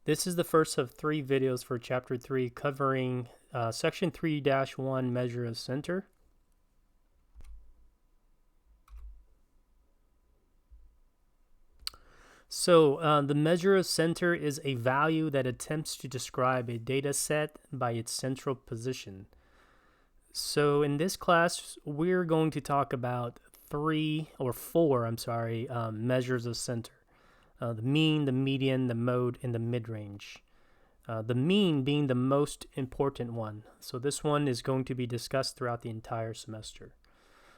This is the first of 3 videos for Chapter 3 covering Section 3-1 Measure of Center. So the measure of center is a value that attempts to describe a data set by its central position. So in this class, we're going to talk about four measures of center. The mean, the median, the mode, and the mid-range. The mean being the most important one. So this one is going to be discussed throughout the entire semester.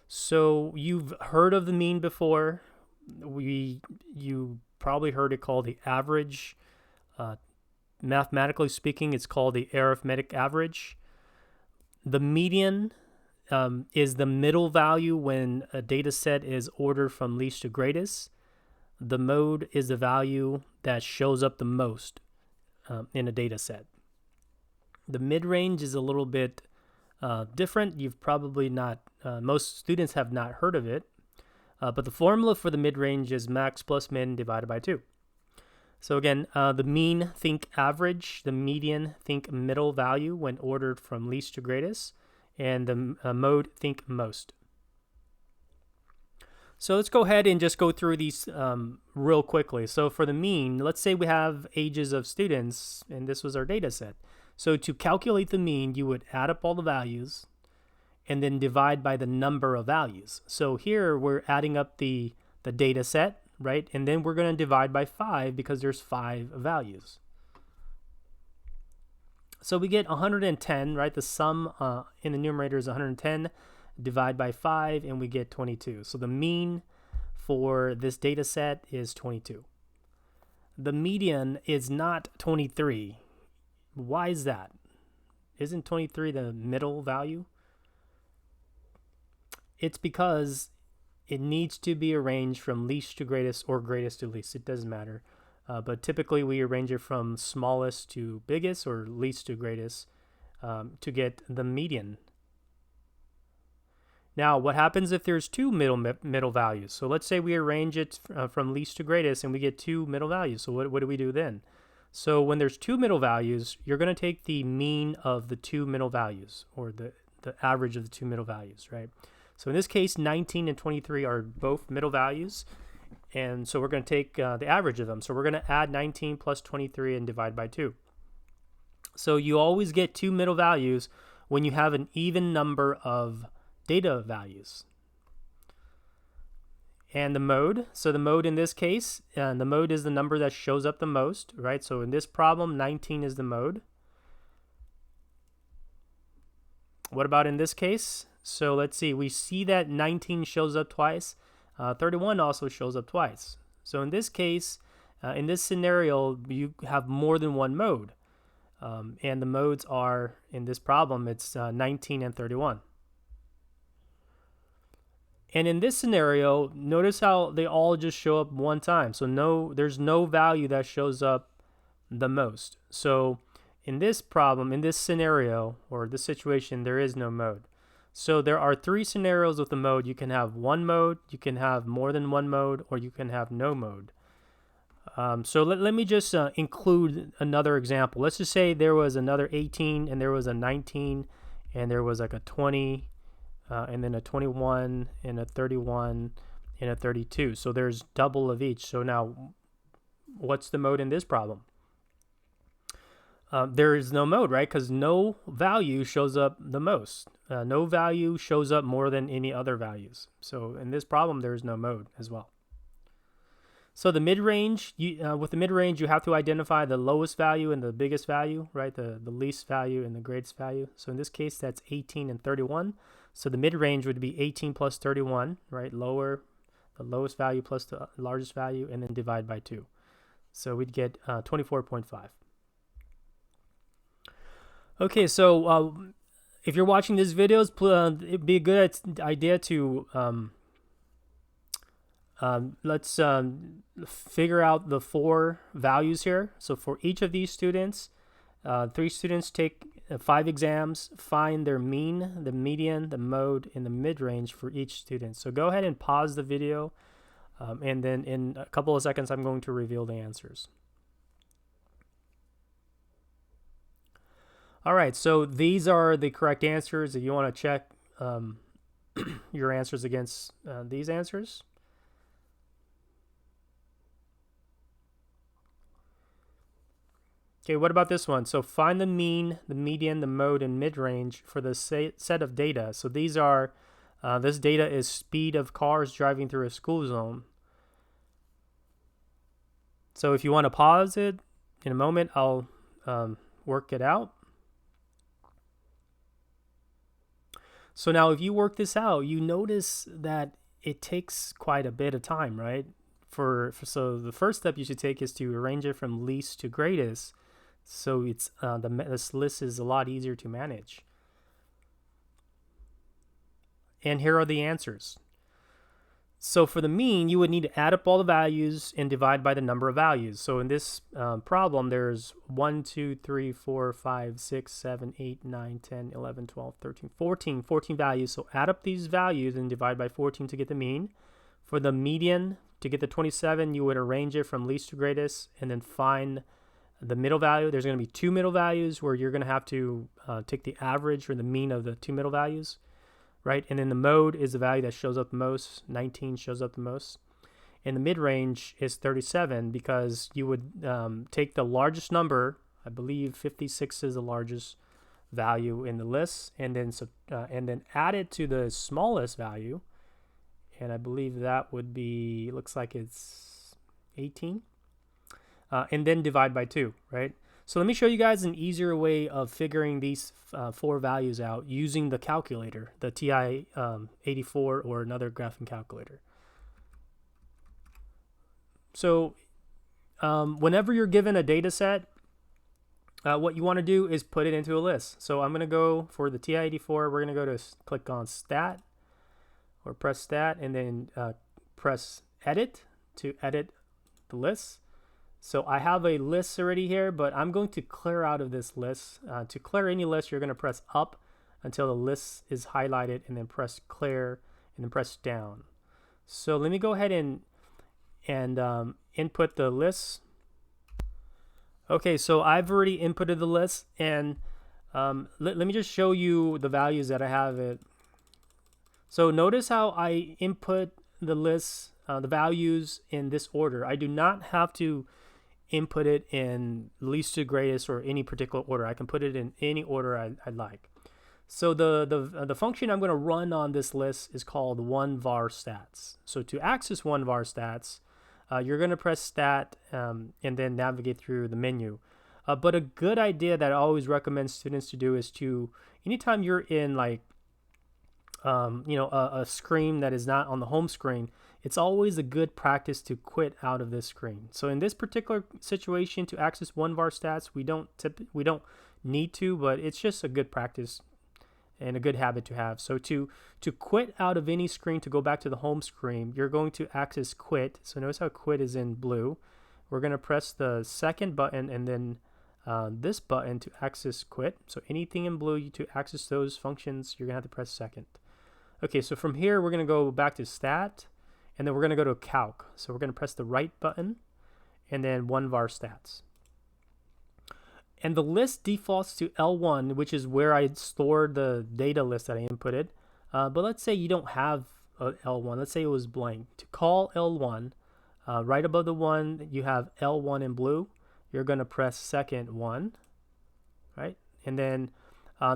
So you've heard of the mean before. You probably heard it called the average. Mathematically speaking, it's called the arithmetic average. The median is the middle value when a data set is ordered from least to greatest. The mode is the value that shows up the most in a data set. The mid-range is a little bit different. You've probably not, most students have not heard of it, but the formula for the mid-range is max plus min divided by 2. So again, the mean, think average. The median, think middle value when ordered from least to greatest. And the mode, think most. So let's go ahead and just go through these real quickly. So for the mean, let's say we have ages of students, and this was our data set. So to calculate the mean, you would add up all the values and then divide by the number of values. So here we're adding up the data set, right? And then we're going to divide by 5 because there's 5 values. So we get 110, right? The sum in the numerator is 110. Divide by 5 and we get 22. So the mean for this data set is 22. The median is not 23. Why is that? Isn't 23 the middle value? It's because it needs to be arranged from least to greatest or greatest to least. It doesn't matter. But typically we arrange it from smallest to biggest or least to greatest to get the median. Now, what happens if there's 2 middle values? So let's say we arrange it from least to greatest and we get 2 middle values. So what do we do then? So when there's 2 middle values, you're going to take the mean of the 2 middle values, or the average of the 2 middle values, right? So in this case, 19 and 23 are both middle values. And so we're going to take the average of them. So we're going to add 19 plus 23 and divide by 2. So you always get 2 middle values when you have an even number of data values. And the mode, so the mode in this case, the mode is the number that shows up the most, right? So in this problem, 19 is the mode. What about in this case? So let's see, we see that 19 shows up twice. 31 also shows up twice. So in this case, in this scenario, you have more than one mode. And the modes are, in this problem, it's 19 and 31. And in this scenario, notice how they all just show up one time. So there's no value that shows up the most. So in this problem, in this scenario, or this situation, there is no mode. So there are 3 scenarios with the mode. You can have one mode, you can have more than one mode, or you can have no mode. So let me just include another example. Let's just say there was another 18, and there was a 19, and there was like a 20, and then a 21, and a 31, and a 32. So there's double of each. So now, what's the mode in this problem? There is no mode, right? Because no value shows up the most. No value shows up more than any other values. So in this problem, there is no mode as well. So the mid-range, with the mid-range, you have to identify the lowest value and the biggest value, right? The least value and the greatest value. So in this case, that's 18 and 31. So the mid-range would be 18 plus 31, right? The lowest value plus the largest value, and then divide by 2. So we'd get 24.5. Okay, so if you're watching these videos, it'd be a good idea to let's figure out the 4 values here. So for each of these students, 3 students take 5 exams, find their mean, the median, the mode, and the mid-range for each student. So go ahead and pause the video, and then in a couple of seconds, I'm going to reveal the answers. All right, so these are the correct answers. If you want to check your answers against these answers. Okay, what about this one? So find the mean, the median, the mode, and mid-range for the set of data. So these are, this data is speed of cars driving through a school zone. So if you want to pause it in a moment, I'll work it out. So now if you work this out, you notice that it takes quite a bit of time, right? So the first step you should take is to arrange it from least to greatest. So it's this list is a lot easier to manage. And here are the answers. So for the mean, you would need to add up all the values and divide by the number of values. So in this problem, there's 1, 2, 3, 4, 5, 6, 7, 8, 9, 10, 11, 12, 13, 14 values. So add up these values and divide by 14 to get the mean. For the median, to get the 27, you would arrange it from least to greatest and then find the middle value. There's going to be two middle values where you're going to have to take the average or the mean of the two middle values. Right, and then the mode is the value that shows up the most. 19 shows up the most. And the mid-range is 37 because you would take the largest number. I believe 56 is the largest value in the list, and then add it to the smallest value. And I believe that would be, looks like it's 18. And then divide by 2, right? So let me show you guys an easier way of figuring these four values out using the calculator, the TI-84 or another graphing calculator. So whenever you're given a data set, what you want to do is put it into a list. So I'm going to go for the TI-84. We're going to go to click on Stat or press Stat and then press Edit to edit the list. So I have a list already here, but I'm going to clear out of this list. To clear any list, you're going to press up until the list is highlighted and then press clear and then press down. So let me go ahead and input the list. Okay, so I've already inputted the list, and let me just show you the values that I have it. So notice how I input the list, the values in this order. I do not have to input it in least to greatest or any particular order. I can put it in any order I'd like. So the function I'm going to run on this list is called one_var_stats. So to access one_var_stats, you're going to press stat and then navigate through the menu. But a good idea that I always recommend students to do is to, anytime you're in like a screen that is not on the home screen, it's always a good practice to quit out of this screen. So in this particular situation, to access one_var_stats, we don't need to, but it's just a good practice and a good habit to have. So to quit out of any screen to go back to the home screen, you're going to access quit. So notice how quit is in blue. We're going to press the second button and then this button to access quit. So anything in blue, to access those functions, you're going to have to press second. Okay, so from here, we're going to go back to stat, and then we're going to go to calc. So we're going to press the right button, and then one_var_stats. And the list defaults to L1, which is where I stored the data list that I inputted. But let's say you don't have a L1. Let's say it was blank. To call L1, right above the one, you have L1 in blue. You're going to press second one, right? And then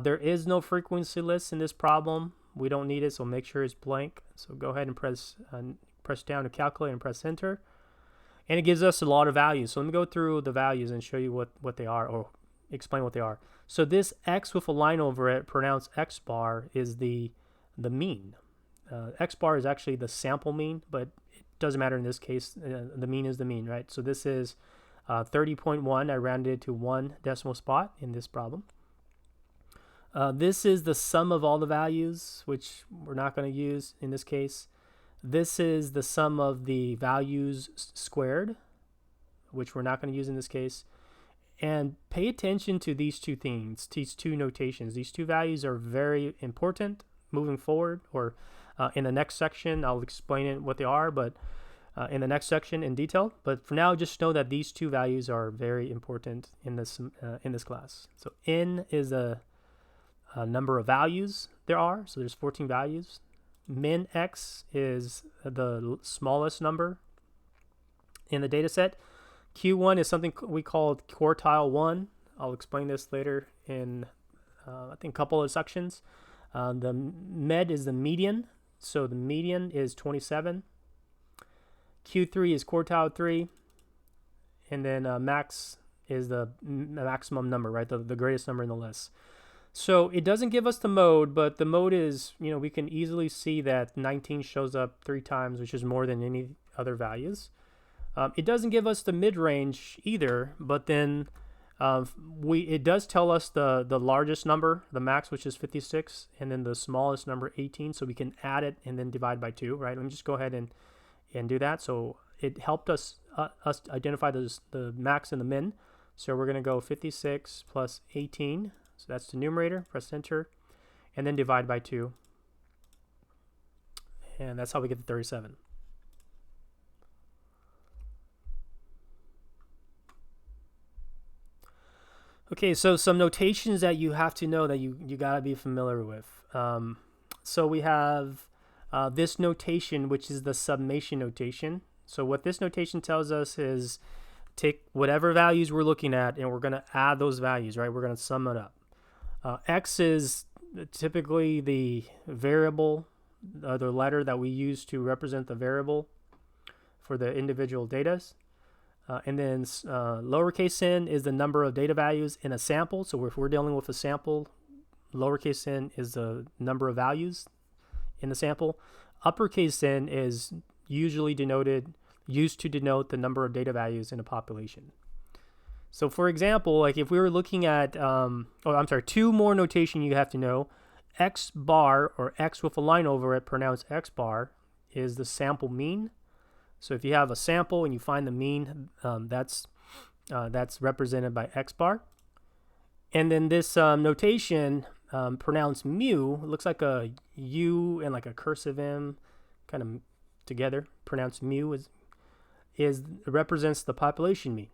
there is no frequency list in this problem. We don't need it, so make sure it's blank. So go ahead and press down to calculate and press enter. And it gives us a lot of values. So let me go through the values and show you what they are, or explain what they are. So this X with a line over it, pronounced X bar, is the mean. X bar is actually the sample mean, but it doesn't matter in this case. The mean is the mean, right? So this is 30.1. I rounded it to one decimal spot in this problem. This is the sum of all the values, which we're not going to use in this case. This is the sum of the values squared, which we're not going to use in this case. And pay attention to these two things, these two notations. These two values are very important moving forward, or in the next section, I'll explain what they are. But in the next section in detail. But for now, just know that these two values are very important in this class. So n is a number of values there are. So there's 14 values. Min x is the smallest number in the data set. Q1 is something we call quartile 1. I'll explain this later in, I think, a couple of sections. The med is the median. So the median is 27. Q3 is quartile 3. And then max is the maximum number, right? The greatest number in the list. So it doesn't give us the mode, but the mode is, we can easily see that 19 shows up 3 times, which is more than any other values. It doesn't give us the mid-range either, but then it does tell us the largest number, the max, which is 56, and then the smallest number, 18, so we can add it and then divide by 2, right? Let me just go ahead and do that. So it helped us identify the max and the min. So we're going to go 56 plus 18. So that's the numerator. Press enter, and then divide by 2. And that's how we get the 37. Okay, so some notations that you have to know that you got to be familiar with. So we have this notation, which is the summation notation. So what this notation tells us is take whatever values we're looking at, and we're going to add those values, right? We're going to sum it up. X is typically the variable, the letter that we use to represent the variable for the individual data. And then lowercase n is the number of data values in a sample. So if we're dealing with a sample, lowercase n is the number of values in the sample. Uppercase n is usually used to denote the number of data values in a population. So for example, like if we were looking at, 2 more notation you have to know. X bar, or X with a line over it, pronounced X bar, is the sample mean. So if you have a sample and you find the mean, that's represented by X bar. And then this notation, pronounced mu, it looks like a U and like a cursive M kind of together. Pronounced mu represents the population mean.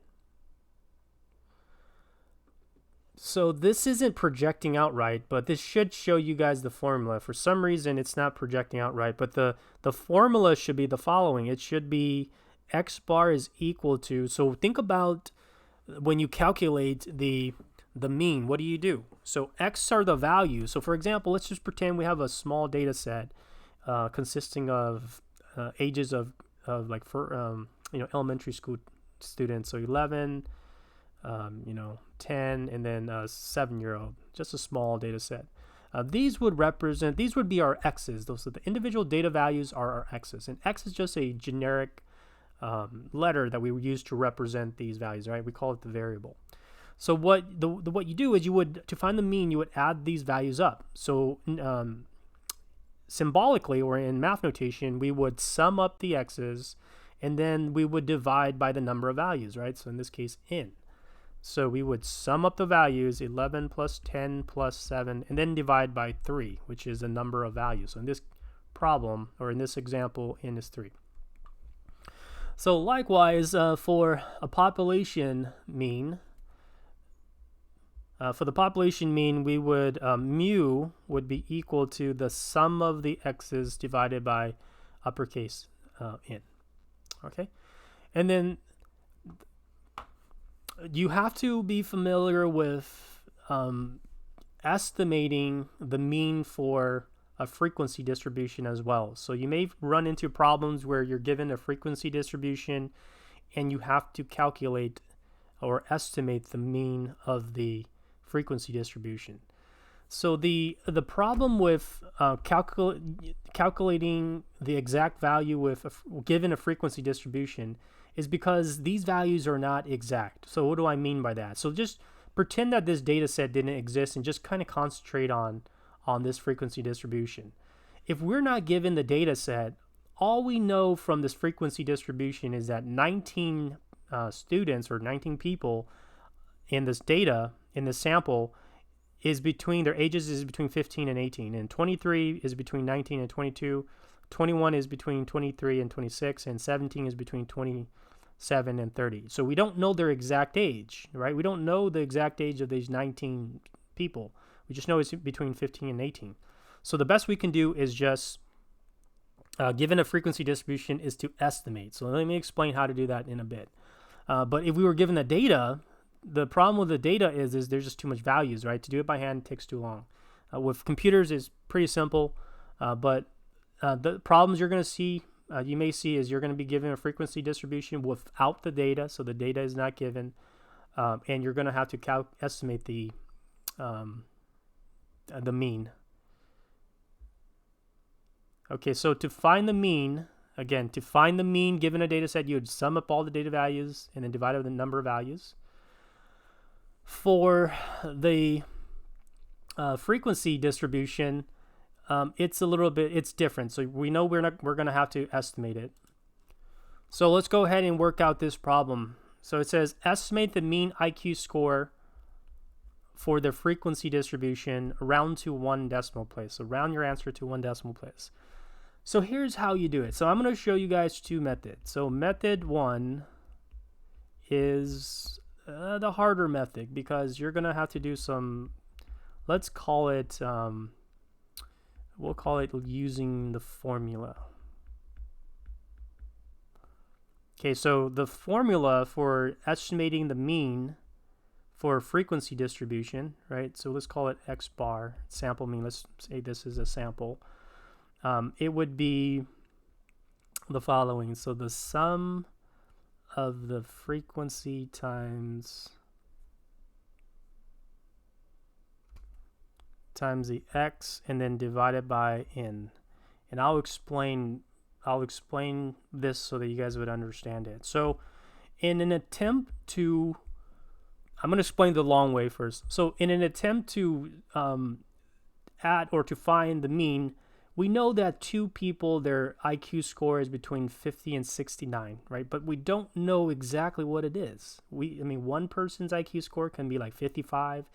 So this isn't projecting out right, but this should show you guys the formula. For some reason, it's not projecting out right, but the formula should be the following. It should be X bar is equal to, so think about when you calculate the mean, what do? So X are the values. So for example, let's just pretend we have a small data set consisting of ages of like for elementary school students. So 11, 10, and then 7-year-old, just a small data set. These would be our X's. Those are the individual data values are our X's. And X is just a generic letter that we would use to represent these values, right? We call it the variable. So what you do is to find the mean, you would add these values up. So symbolically, or in math notation, we would sum up the X's, and then we would divide by the number of values, right? So in this case, n. So we would sum up the values, 11 plus 10 plus 7, and then divide by 3, which is the number of values. So in this problem, or in this example, n is 3. So likewise, for a population mean, we would, mu would be equal to the sum of the x's divided by uppercase n. Okay? And then you have to be familiar with estimating the mean for a frequency distribution as well. So you may run into problems where you're given a frequency distribution and you have to calculate or estimate the mean of the frequency distribution. So the problem with calculating the exact value with given a frequency distribution is because these values are not exact. So what do I mean by that? So just pretend that this data set didn't exist and just kind of concentrate on this frequency distribution. If we're not given the data set, all we know from this frequency distribution is that 19 students or 19 people in this data, in this sample, their ages is between 15 and 18, and 23 is between 19 and 22, 21 is between 23 and 26, and 17 is between 27 and 30. So we don't know their exact age, right? We don't know the exact age of these 19 people. We just know it's between 15 and 18. So the best we can do is just, given a frequency distribution, is to estimate. So let me explain how to do that in a bit. But if we were given the data, the problem with the data is there's just too much values, right? To do it by hand takes too long. With computers, it's pretty simple, but the problems you're going to see, you may see, is you're going to be given a frequency distribution without the data, so the data is not given, and you're going to have to estimate the mean. Okay, so to find the mean, again, to find the mean given a data set, you would sum up all the data values and then divide it by the number of values. For the frequency distribution, it's a little bit, it's different. So we know we're going to have to estimate it. So let's go ahead and work out this problem. So it says estimate the mean IQ score for the frequency distribution, round to 1 decimal place. So round your answer to 1 decimal place. So here's how you do it. So I'm going to show you guys 2 methods. So method 1 is the harder method, because you're going to have to do some, let's call it, we'll call it using the formula. Okay, so the formula for estimating the mean for frequency distribution, right? So let's call it X bar, sample mean. Let's say this is a sample. It would be the following. So the sum of the frequency times the X, and then divided by N. And I'll explain this so that you guys would understand it. So in an attempt to, I'm going to explain the long way first. So in an attempt to add or to find the mean, we know that 2 people, their IQ score is between 50 and 69, right? But we don't know exactly what it is. I mean, one person's IQ score can be like 55,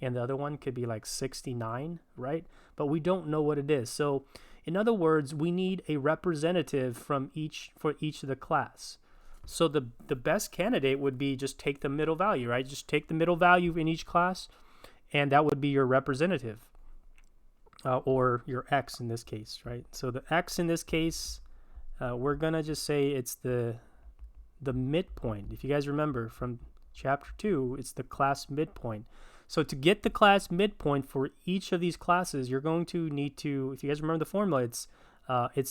and the other one could be like 69, right? But we don't know what it is. So in other words, we need a representative for each of the class. So the best candidate would be just take the middle value, right? Just take the middle value in each class, and that would be your representative, or your X in this case, right? So the X in this case, we're gonna just say it's the midpoint. If you guys remember from chapter 2, it's the class midpoint. So to get the class midpoint for each of these classes, you're going to need to, if you guys remember the formula, it's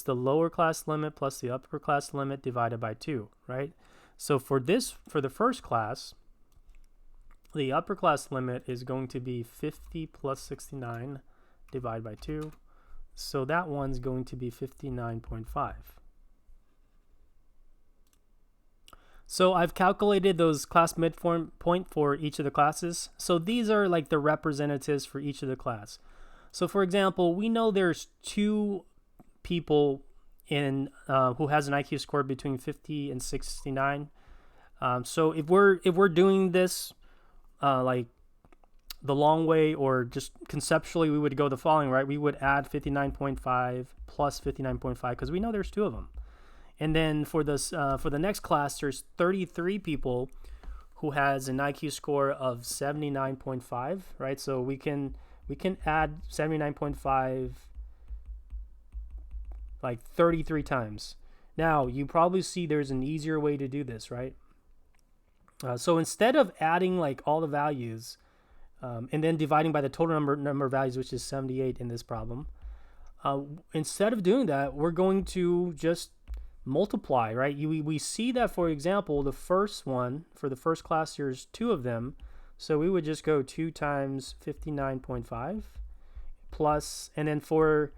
the lower class limit plus the upper class limit divided by 2, right? So for the first class, the upper class limit is going to be 50 plus 69 divided by 2. So that one's going to be 59.5. So I've calculated those class midpoint for each of the classes. So these are like the representatives for each of the class. So for example, we know there's 2 people in who has an IQ score between 50 and 69. So if we're doing this like the long way, or just conceptually, we would go the following, right? We would add 59.5 plus 59.5 because we know there's 2 of them. And then for the next class, there's 33 people who has an IQ score of 79.5, right? So we can add 79.5 like 33 times. Now, you probably see there's an easier way to do this, right? So instead of adding like all the values and then dividing by the total number of values, which is 78 in this problem, instead of doing that, we're going to just multiply, right? We see that, for example, the first one, for the first class, there's 2 of them. So we would just go 2 times 59.5 plus, and then for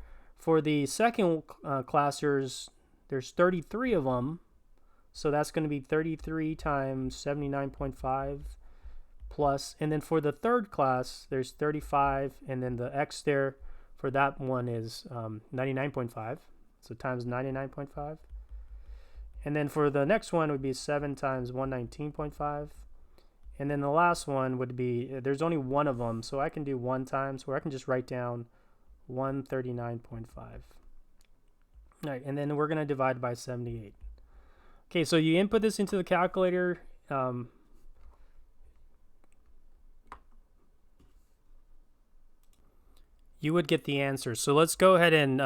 the second class, there's 33 of them. So that's going to be 33 times 79.5 plus, and then for the third class, there's 35, and then the X there for that one is 99.5. So times 99.5. And then for the next one would be 7 times 119.5. And then the last one would be, there's only one of them, so I can do 1 times, where I can just write down 139.5. All right, and then we're going to divide by 78. Okay, so you input this into the calculator. You would get the answer. So let's go ahead and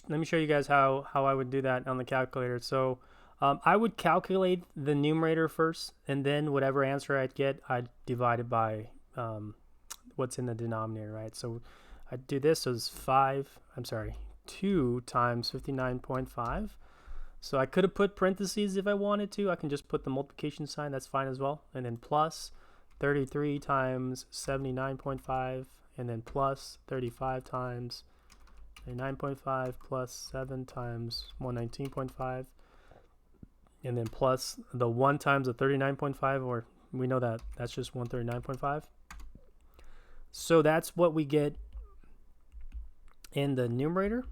let me show you guys how I would do that on the calculator. So I would calculate the numerator first, and then whatever answer I'd get, I'd divide it by what's in the denominator, right? So I'd do this as 2 times 59.5. So I could have put parentheses if I wanted to. I can just put the multiplication sign, that's fine as well. And then plus 33 times 79.5, and then plus 35 times 9.5 plus 7 times 119.5, and then plus the 1 times the 39.5, or we know that that's just 139.5. So that's what we get in the numerator,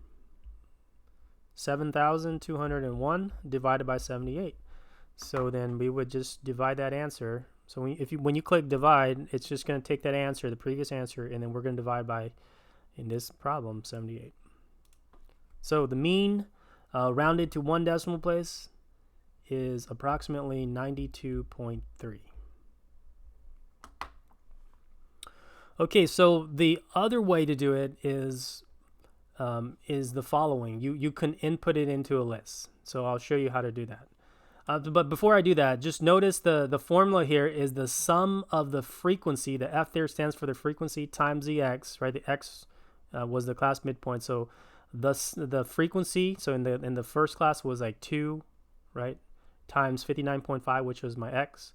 7,201 divided by 78. So then we would just divide that answer. So when you click divide, it's just going to take that answer, the previous answer, and then we're going to divide by, in this problem, 78. So the mean rounded to one decimal place is approximately 92.3. Okay, so the other way to do it is the following. You can input it into a list. So I'll show you how to do that. But before I do that, just notice the formula here is the sum of the frequency. The F there stands for the frequency times the X, right? The X was the class midpoint. So the frequency, so in the first class was like 2, right? Times 59.5, which was my X.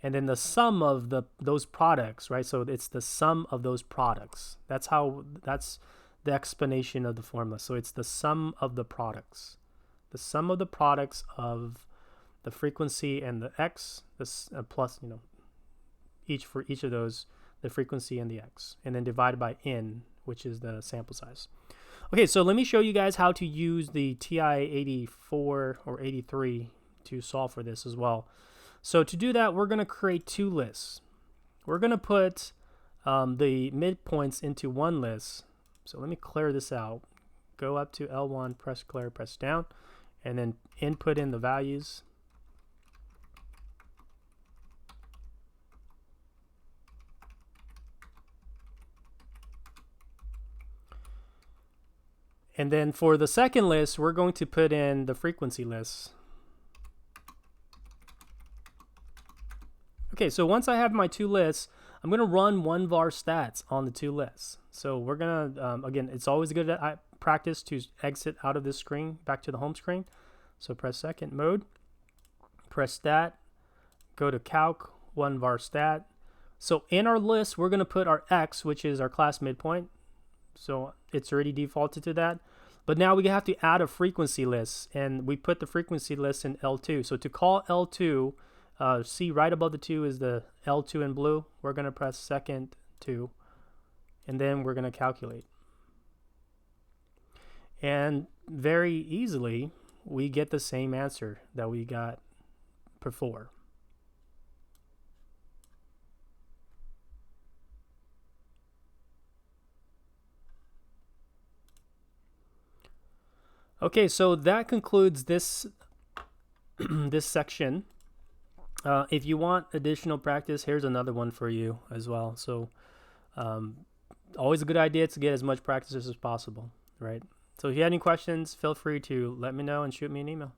And then the sum of those products, right? So it's the sum of those products. That's the explanation of the formula. So it's the sum of the products. The sum of the products of the frequency and the X, this plus, for each of those, the frequency and the X, and then divided by N, which is the sample size. Okay, so let me show you guys how to use the TI-84 or 83 to solve for this as well. So to do that, we're going to create two lists. We're going to put the midpoints into one list. So let me clear this out. Go up to L1, press clear, press down, and then input in the values. And then for the second list, we're going to put in the frequency list. Okay, so once I have my two lists, I'm going to run one var stats on the two lists. So we're going to, again, it's always good at practice to exit out of this screen back to the home screen. So press second mode, press stat, go to calc, one var stat. So in our list, we're going to put our X, which is our class midpoint. So it's already defaulted to that. But now we have to add a frequency list, and we put the frequency list in L2. So to call L2, see right above the 2 is the L2 in blue. We're going to press second 2, and then we're going to calculate. And very easily, we get the same answer that we got before. Okay, so that concludes this this section. If you want additional practice, here's another one for you as well. So always a good idea to get as much practice as possible, right? So if you have any questions, feel free to let me know and shoot me an email.